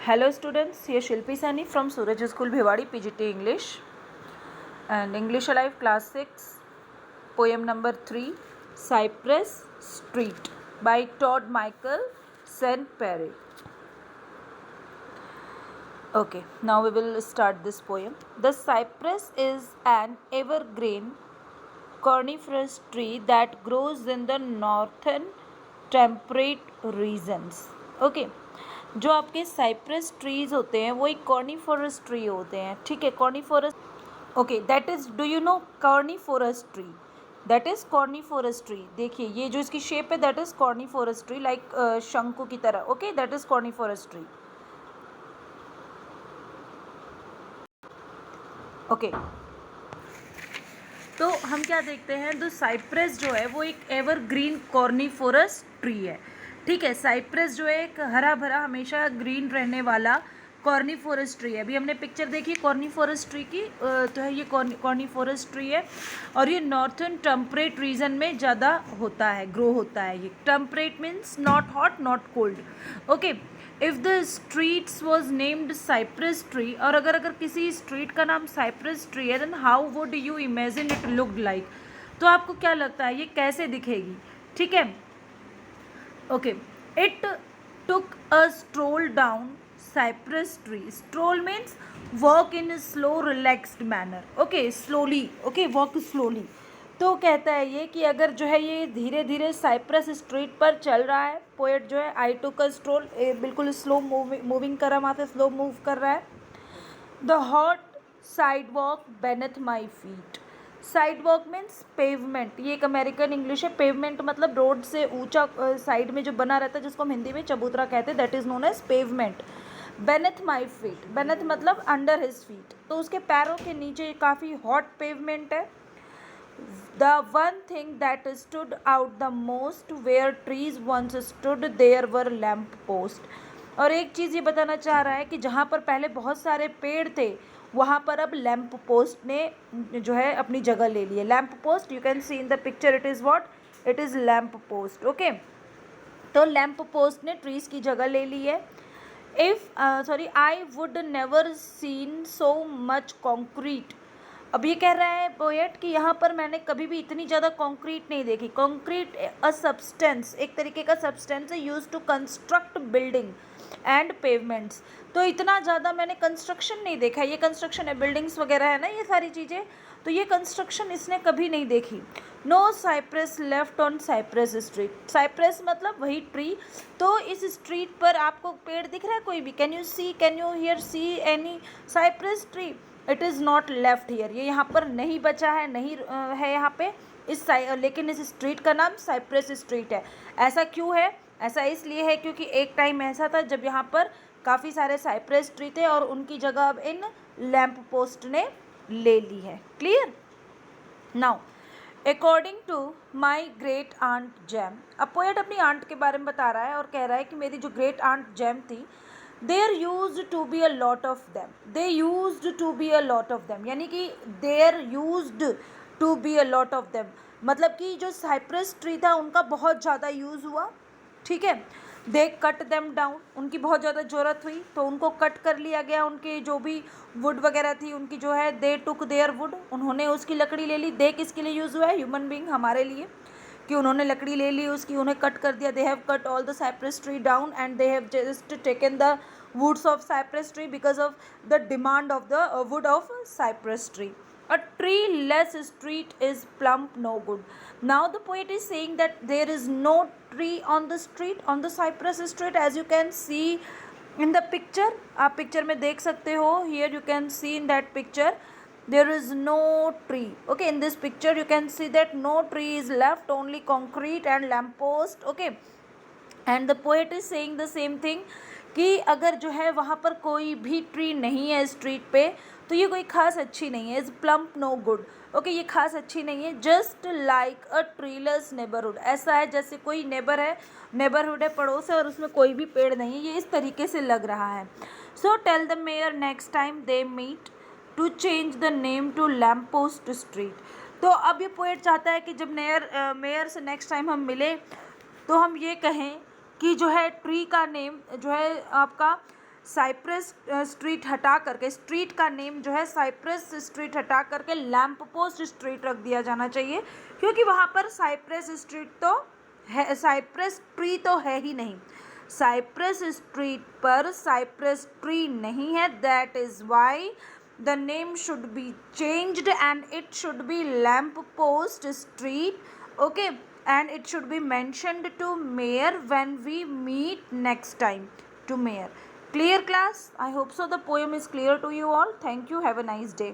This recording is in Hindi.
Hello students, here Shilpi Sani from Suraj School Bhiwadi PGT English and English Alive class 6 poem number 3 Cypress Street by Todd Michael St. Perry. Okay, now we will start this poem. The cypress is an evergreen coniferous tree that grows in the northern temperate regions. Okay, जो आपके साइप्रस ट्रीज होते हैं वो एक कॉर्निफोरस ट्री होते हैं. ठीक है, coniferous. Okay, that is, do you know coniferous tree? That is coniferous tree. देखिए ये जो इसकी शेप है that is coniferous tree, like शंकु की तरह. Okay, that is coniferous tree. Okay, तो हम क्या देखते हैं, तो साइप्रस जो है वो एक एवरग्रीन कॉर्निफोरस ट्री है. ठीक है, साइप्रस जो है एक हरा भरा हमेशा ग्रीन रहने वाला कॉर्निफोरस ट्री है. अभी हमने पिक्चर देखी कॉर्निफोरस ट्री की, तो है ये कॉर्निफोरस ट्री है और ये नॉर्थन टेम्परेट रीजन में ज़्यादा होता है, ग्रो होता है. ये temperate means not hot not cold. Okay, if the streets was named cypress tree, और अगर किसी स्ट्रीट का नाम साइप्रस ट्री है, then how would you imagine it looked like. तो आपको क्या लगता है ये कैसे दिखेगी? ठीक है, okay. It took a stroll down cypress tree. Stroll means walk in slow relaxed manner. Okay, slowly. Okay, walk slowly. तो कहता है ये कि अगर जो है ये धीरे धीरे साइप्रस स्ट्रीट पर चल रहा है, पोएट जो है आई टुक अ स्ट्रोल, बिल्कुल स्लो मूविंग कर रहा है, वहाँ से स्लो मूव कर रहा है. The hot side walk beneath my feet. Side walk means pavement. ये एक अमेरिकन इंग्लिश है. पेवमेंट मतलब रोड से ऊंचा साइड में जो बना रहता है, जिसको हम हिंदी में चबूतरा कहते हैं, that is known as pavement. Beneath my feet, beneath मतलब अंडर हिज फीट, तो उसके पैरों के नीचे काफ़ी हॉट पेवमेंट है. The one thing that stood out the most where trees once stood there were lamp posts. और एक चीज़ ये बताना चाह रहा है कि जहाँ पर पहले बहुत सारे पेड़ थे वहाँ पर अब लैम्प पोस्ट ने जो है अपनी जगह ले ली है. Lamp post, you can see in the picture, it is what, it is lamp post. Okay, तो लैम्प पोस्ट ने ट्रीज़ की जगह ले ली है. I would never seen so much concrete. अब ये कह रहा है पोएट कि यहाँ पर मैंने कभी भी इतनी ज़्यादा कंक्रीट नहीं देखी. कंक्रीट अ सब्सटेंस, एक तरीके का सब्सटेंस है use to construct building and pavements. तो इतना ज़्यादा मैंने कंस्ट्रक्शन नहीं देखा. ये कंस्ट्रक्शन है, बिल्डिंग्स वगैरह है ना, ये सारी चीज़ें, तो ये कंस्ट्रक्शन इसने कभी नहीं देखी. No cypress left on cypress street. Cypress मतलब वही ट्री. तो इस स्ट्रीट पर आपको पेड़ दिख रहा है कोई भी? Can you here see any cypress tree? It is not left here. ये यहाँ पर नहीं बचा है, नहीं है यहाँ पे इस लेकिन इस स्ट्रीट का नाम साइप्रस स्ट्रीट है. ऐसा क्यों है? ऐसा इसलिए है क्योंकि एक टाइम ऐसा था जब यहाँ पर काफ़ी सारे साइप्रस ट्री थे और उनकी जगह अब इन लैम्प पोस्ट ने ले ली है. Clear? Now according to my great aunt Jam. अब पोएट अपनी आंट के बारे में बता रहा है और कह रहा है कि मेरी जो ग्रेट आंट जैम थी, there used to be a lot of them. They used to be a lot of them, यानी कि there used to be a lot of them, मतलब कि जो साइप्रस ट्री था उनका बहुत ज़्यादा यूज़ हुआ. ठीक है, दे कट देम डाउन, उनकी बहुत ज़्यादा ज़रूरत हुई तो उनको कट कर लिया गया. उनके जो भी वुड वगैरह थी उनकी जो है, दे टुक देयर वुड, उन्होंने उसकी लकड़ी ले ली. दे किसके लिए यूज़ हुआ है? ह्यूमन बींग, हमारे लिए, कि उन्होंने लकड़ी ले ली उसकी, उन्हें कट कर दिया. They have cut all the cypress tree down and they have just taken the woods of cypress tree because of the demand of the wood of cypress tree. A tree-less street is plump no good. Now the poet is saying that there is no tree on the street, on the cypress street, as you can see in the picture. आप पिक्चर में देख सकते हो. Here you can see in that picture there is no tree. Okay, in this picture you can see that no tree is left, only concrete and lamp post. Okay, and the poet is saying the same thing कि अगर जो है वहाँ पर कोई भी ट्री नहीं है स्ट्रीट पे तो ये कोई खास अच्छी नहीं है. Is plump no good. Okay, ये खास अच्छी नहीं है. Just like a treeless neighbourhood, ऐसा है जैसे कोई नेबरहुड है, पड़ोस है और उसमें कोई भी पेड़ नहीं है. ये इस तरीके से लग रहा है. So tell the mayor next time they meet to change the name to lamp post street. तो अब ये पोएट चाहता है कि जब मेयर से नेक्स्ट टाइम हम मिले तो हम ये कहें कि जो है ट्री का नेम जो है आपका साइप्रस स्ट्रीट हटा करके, स्ट्रीट का नेम जो है साइप्रस स्ट्रीट हटा करके लैम्प पोस्ट स्ट्रीट रख दिया जाना चाहिए, क्योंकि वहाँ पर साइप्रस स्ट्रीट तो है, साइप्रस ट्री तो है ही नहीं, साइप्रस स्ट्रीट पर साइप्रस ट्री नहीं है, that is why the name should be changed and it should be lamp post street, okay, and it should be mentioned to mayor when we meet next time to mayor. Clear class? I hope so the poem is clear to you all. Thank you. Have a nice day.